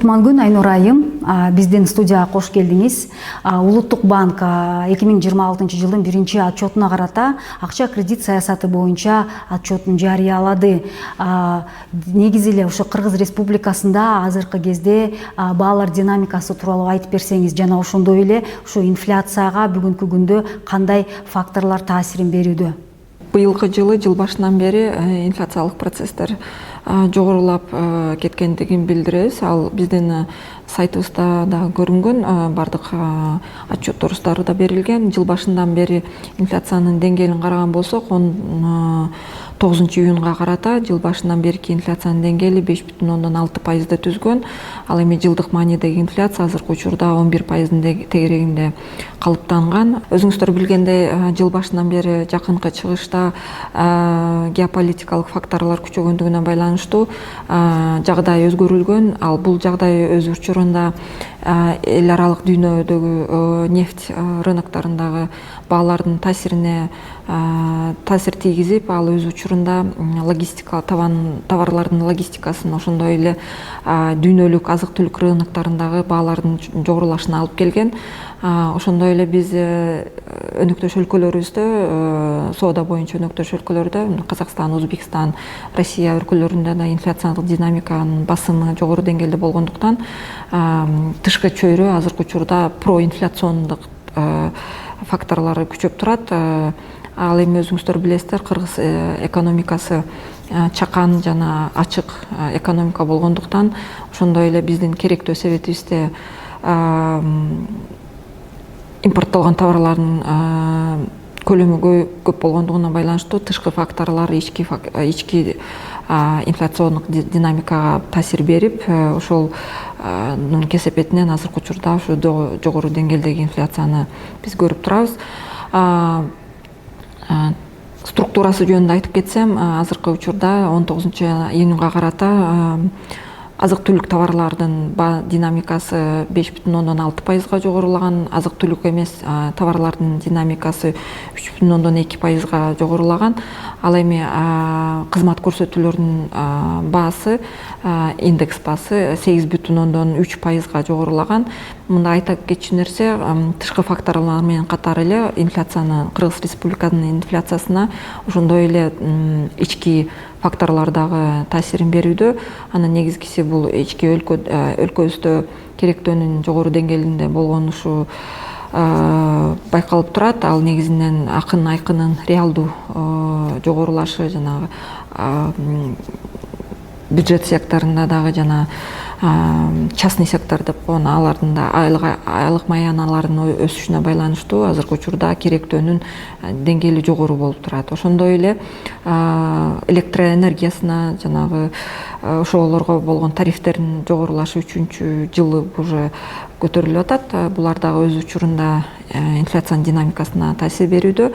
Кутман күн, Айнур айым. Биздин студияга кош келдиңиз. Улуттук банк 2026 жылдын 1 отчетуна карата акча кредит саясаты боюнча отчетун жарыялады. Негизи эле ошо Кыргыз Республикасында азыркы кезде баалар динамикасы тууралуу айтып берсеңиз, жана ошондой эле ушу инфляцияга бүгүнкү күндө кандай факторлор таасирин берүүдө? Быйылкы жыл башынан бери инфляциялык процесстер жогорулап кеткендигин билдиребиз. Ал биздин сайтыбызда да көрүнгөн, бардык отчетторубузда да берилген. Жыл башынан бери инфляциянын деңгээлин караган болсок, 9-июнга карата жыл башынан берки инфляциянын деңгээли 5,6% түзгөн. Ал эми жылдык маанидеги инфляция азыркы учурда 11% тегерегинде калыптанган. Өзүңүздөр билгендей, жыл башынан бери жакынкы чыгышта геополитикалык факторлор күчөгөндүгүнө байланыштуу жагдай өзгөрүлгөн. Ал бул жагдай өз учурунда эл аралык дүйнөдөгү нефть рыноктарындагы баалардын таасирине таасир тийгизип, ал өз учурунда логистика товарлардын логистикасын, ошондой эле дүйнөлүк азык-түлүк рыноктарындагы баалардын жогорулашына алып келген. Ошондой эле биз өнөктөш өлкөлөрүбүздө, соода боюнча өнөктөш өлкөлөрдө, Казакстан, Өзбекстан, Россия өлкөлөрүндө да инфляциялык динамиканын басымы жогору деңгээлде болгондуктан тышкы чөйрө азыркы учурда проинфляциондук факторлору күчөп турат. Ал эми өзүңүздөр билесиздер, Кыргыз экономикасы чакан жана ачык экономика болгондуктан, ошондой эле биздин керектөө себетибизде импорттолгон товарлардын көлөмү көп болгондугуна байланыштуу тышкы факторлор ички инфляциондук динамикага таасир берип, ошолдун кесепетинен азыркы учурда ушу жогору деңгээлдеги инфляцияны биз көрүп турабыз. Структурасы жөнүндө айтып кетсем, азыркы учурда 19-июнга карата азык-түлүк товарлардын динамикасы 5,6%га жогорулаган, азык-түлүк эмес товарлардын динамикасы 3,2%га жогорулаган. Ал эми кызмат көрсөтүүлөрдүн баасы, индекс баасы 8,3%га жогорулаган. Мында айта кетчү нерсе, тышкы факторлор менен катар эле инфляцияны, Кыргыз Республикасынын инфляциясына ошондой эле ички факторлор дагы таасирин берүүдө. Анын негизгиси бул ички өлкөбүздө керектөөнүн жогору деңгээлинде болгон ушу байкалып турат. Ал негизинен айкынын реалдуу жогорулашы, жанагы бюджет секторунда дагы жана частный сектор деп коён, алардын да айлык маяналарынын өсүшүнө байланыштуу азыркы учурда керектөөнүн деңгээли жогору болуп турат. Ошондой эле электроэнергиясына, жанагы ошолорго болгон тарифтердин жогорулашы 3-жылы уже көтөрүлүп атат. Булар дагы өз учурунда инфляциянын динамикасына таасир берүүдө.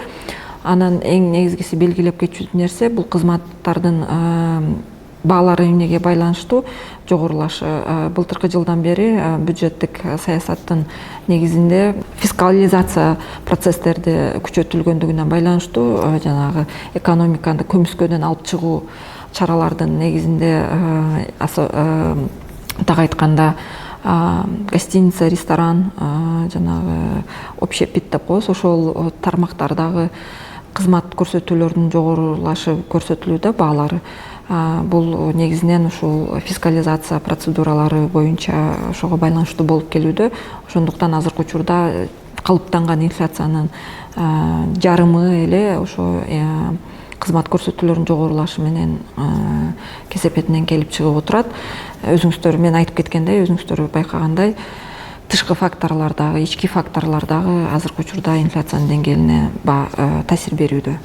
Анан эң негизгиси белгилеп кетчү нерсе, бул кызматтардын баалары эмнеге байланыштуу жогорулашы. Былтыркы жылдан бери бюджеттик саясаттын негизинде фискализация процесстерди күчөтүлгөндүгүнө байланыштуу, жанагы экономиканы көмүскөдөн алып чыгуу чаралардын негизинде, так айтканда, гостиница, ресторан, жанагы общепит деп коебуз, ошол тармактардагы кызмат көрсөтүүлөрдүн жогорулашы көрсөтүлүүдө баалары. Бул негизинен ушул фискализация процедуралары боюнча ошого байланыштуу болуп келүүдө. Ошондуктан азыркы учурда калыптанган инфляциянын жарымы эле ошо кызмат көрсөтүүлөрүнүн жогорулашы менен кесепетинен келип чыгып отурат. Өзүңүздөр, мен айтып кеткендей, өзүңүздөр байкагандай, тышкы факторлор дагы, ички факторлор дагы азыркы учурда инфляциянын деңгээлине таасир берүүдө.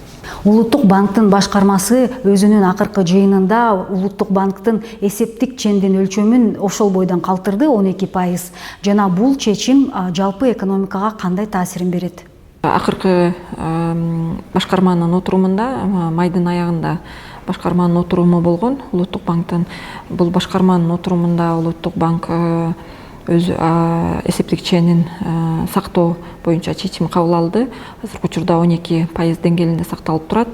Улуттук банктын башкармасы өзүнүн акыркы жыйынында Улуттук банктын эсептик чендин өлчөмүн ошол бойдон калтырды, 12%. Жана бул чечим жалпы экономикага кандай таасирин берет? Акыркы башкарманын отурумунда, майдын аягында башкарманын отуруму болгон Улуттук банктын. Бул башкарманын отурумунда Улуттук банк өз эсептик ченин сактоо боюнча чечим кабыл алды. Азыркы учурда 12% деңгээлинде сакталып турат.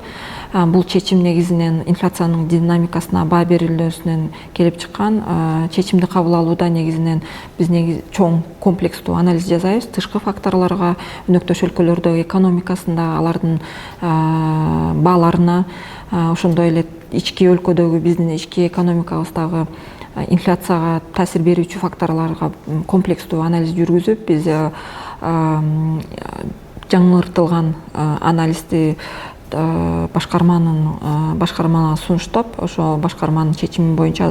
Бул чечим негизинен инфляциянын динамикасына, баа берилүүсүнөн келип чыккан. Чечимди кабыл алууда негизинен биз чоң комплекстүү анализ жасайбыз. Тышкы факторлорго, өнөктөш өлкөлөрдөгү экономикасында, алардын бааларына, ошондой эле ички өлкөдөгү биздин ички экономикабыздагы инфляцияга таасир берүүчү факторлорго комплекстүү анализ жүргүзүп, биз жаңыртылган анализди башкармага сунуштап, ошо башкарманын чечими боюнча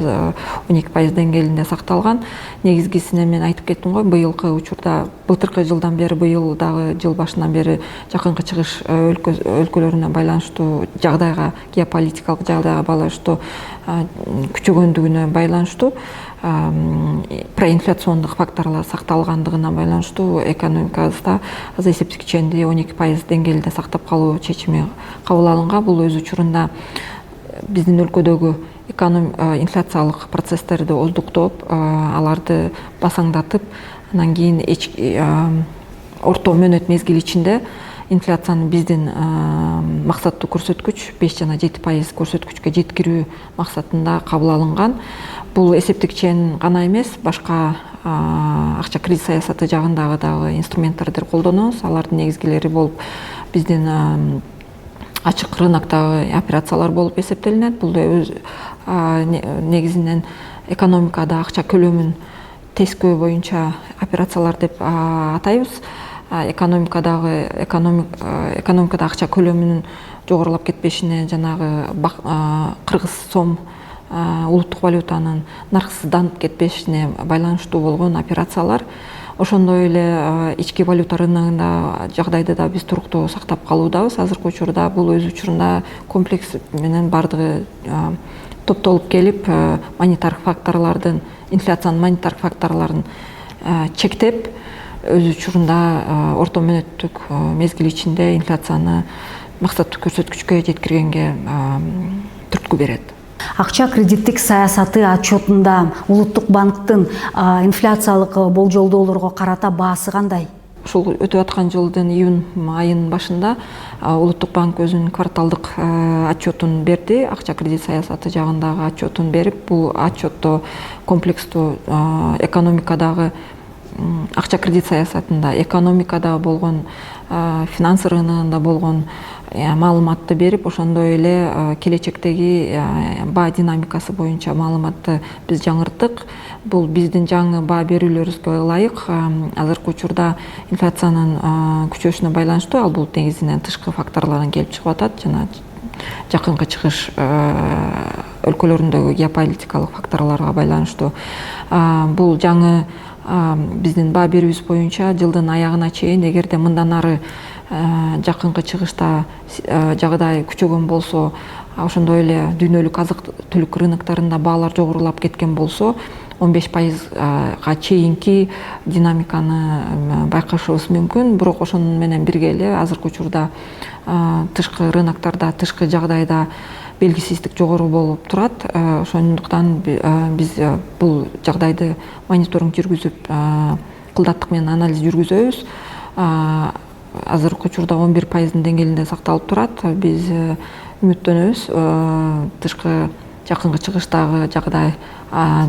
12% деңгээлинде сакталган. Негизгисине мен айтып кеттим го, быйылкы учурда, былтыркы жылдан бери, быйыл дагы жыл башынан бери жакынкы чыгыш өлкөлөрүнө байланыштуу жагдайга, геополитикалык жагдайга байланыштуу күчөгөндүгүнө байланыштуу, проинфляциондук факторлор сакталгандыгына байланыштуу экономикабызда азыр эсептик ченди 12% деңгээлинде сактап калуу чечими кабыл алынган. Бул өз учурунда биздин өлкөдөгү инфляциялык процесстерди оздуктоп, аларды басаңдатып, анан кийин орто мөөнөт мезгил ичинде инфляцияны биздин максаттуу көрсөткүч 5 жана 7% көрсөткүчкө жеткирүү максатында кабыл алынган. Бул эсептик чен гана эмес, башка акча кредит саясаты жагындагы дагы инструменттерди колдонобуз. Алардын негизгилери болуп биздин ачык рыноктогу операциялар болуп эсептелинет. Бул негизинен экономикада акча көлөмүн тескөө боюнча операциялар деп атайбыз. Экономикада акча көлөмүнүн жогорулап кетпешине, жанагы кыргыз сом улуттук валютанын нарксызданып кетпешине байланыштуу болгон операциялар. Ошондой эле ички валюта рыногунда жагдайды да биз туруктуу сактап калуудабыз. Азыркы учурда бул өз учурунда комплекс менен бардыгы топтолуп келип, монетардык факторлордун, инфляциянын монетардык факторлорун чектеп, өз учурунда орто мөөнөттүк мезгил ичинде инфляцияны максаттуу көрсөткүчкө жеткиргенге түрткү берет. Акча кредиттик саясаты отчетунда Улуттук банктын инфляциялык болжолдоолорго карата баасы кандай? Ушул өтүп аткан жылдын июнь айынын башында Улуттук банк өзүнүн кварталдык отчетун берди. Акча кредит саясаты жагындагы отчетун берип, бул отчетто комплекстүү экономикадагы акча кредит саясатында, экономикада болгон, финансы рыногунда болгон маалыматты берип, ошондой эле келечектеги баа динамикасы боюнча маалыматты биз жаңырттык. Бул биздин жаңы баа берүүлөрүбүзгө ылайык. Азыркы учурда инфляциянын күчөшүнө байланыштуу, ал бул негизинен тышкы факторлордон келип чыгып атат, жана жакынкы чыгыш өлкөлөрүндөгү геополитикалык факторлорго байланыштуу. Бул жаңы биздин баа берүүбүз боюнча жылдын аягына чейин, эгерде мындан ары жакынкы чыгышта жагдай күчөгөн болсо, ошондой эле дүйнөлүк азык түлүк рыноктарында баалар жогорулап кеткен болсо, 15%га чейинки динамиканы байкашыбыз мүмкүн. Бирок ошону менен бирге эле азыркы учурда тышкы рыноктарда, тышкы жагдайда белгисиздик жогору болуп турат. Ошондуктан биз бул жагдайды мониторинг жүргүзүп, кылдаттык менен анализ жүргүзөбүз. Азыркы учурда 11% деңгээлинде сакталып турат. Биз үмүттөнөбүз, тышкы жакынкы чыгыштагы жагдай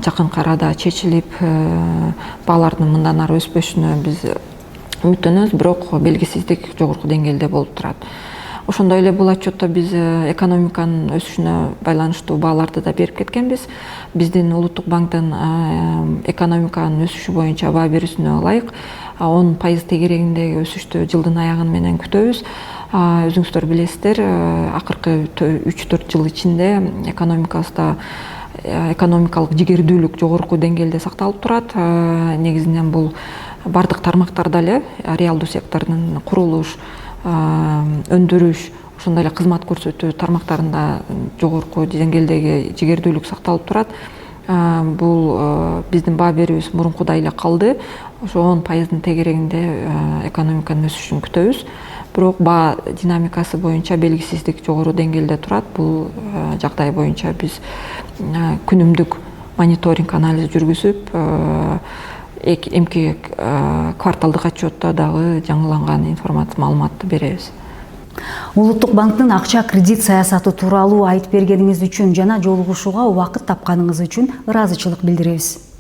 жакынкы арада чечилип, баалардын мындан ары өспөшүнө биз үмүттөнөбүз, бирок белгисиздик жогорку деңгээлде болуп турат. Ошондой эле бул отчетто биз экономиканын өсүшүнө байланыштуу бааларды да берип кеткенбиз. Биздин Улуттук банктын экономиканын өсүшү боюнча баа берүүсүнө ылайык 10% тегерегиндеги өсүштү жылдын аягы менен күтөбүз. Өзүңүздөр билесиздер, акыркы 3-4 жыл ичинде экономикабызда экономикалык жигердүүлүк жогорку деңгээлде сакталып турат. Негизинен бул бардык тармактарда эле, реалдуу сектордун курулуш, өндүрүш, ошондой эле кызмат көрсөтүү тармактарында жогорку деңгээлдеги жигердүүлүк сакталып турат. Бул биздин баа берүүбүз мурункудай эле калды. Ошо 10% тегерегинде экономиканын өсүшүн күтөбүз. Бирок баа динамикасы боюнча белгисиздик жогору деңгээлде турат. Бул жагдай боюнча биз күнүмдүк мониторинг анализ жүргүзүп, эмки кварталдык отчетто дагы жаңыланган информация маалыматты беребиз. Улуттук банктын акча кредит саясаты тууралуу айтып бергениңиз үчүн жана жолугушууга убакыт тапканыңыз үчүн ыраазычылык билдиребиз.